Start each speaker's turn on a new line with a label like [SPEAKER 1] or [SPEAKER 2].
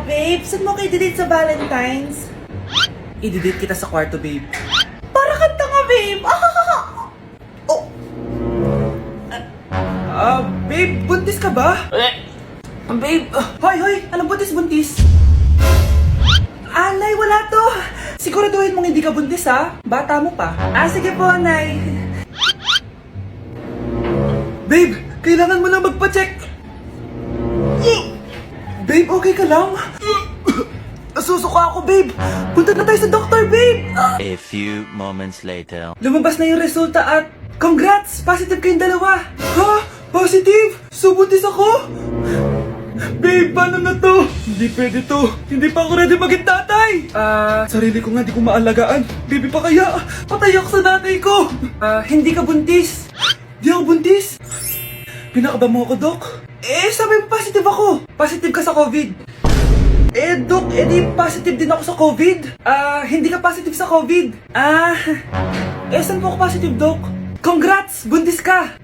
[SPEAKER 1] babe, saan mo kayo delete sa Valentine's?
[SPEAKER 2] I-delete kita sa kwarto, babe.
[SPEAKER 1] Para kang tanga, babe! Oh,
[SPEAKER 2] Babe, buntis ka ba? Babe, hoy, anong buntis?
[SPEAKER 1] alay, wala to! Siguraduhin mong hindi ka buntis, ha? Bata mo pa. Sige po, Nay.
[SPEAKER 2] Babe, kailangan mo na magpa-check. Babe, okay ka lang? Nasusuka ako, babe. Punta na tayo sa doktor, babe.
[SPEAKER 3] A few moments later.
[SPEAKER 2] Lumabas na yung resulta at congrats! Positive kayong dalawa. Ha? Positive? So buntis ako? Babe, paano na to? Hindi pwede to. Hindi pa ako ready maging tatay. Sarili ko nga di ko maalagaan. Baby pa kaya? Patay ako sa nanay ko. Hindi ka buntis. Di ako buntis. Pinakaba mo ako, Dok? Sabi mo positive ako. Positive ka sa COVID. Dok, di positive din ako sa COVID. Hindi ka positive sa COVID. Saan po ako positive, Dok? Congrats! Buntis ka!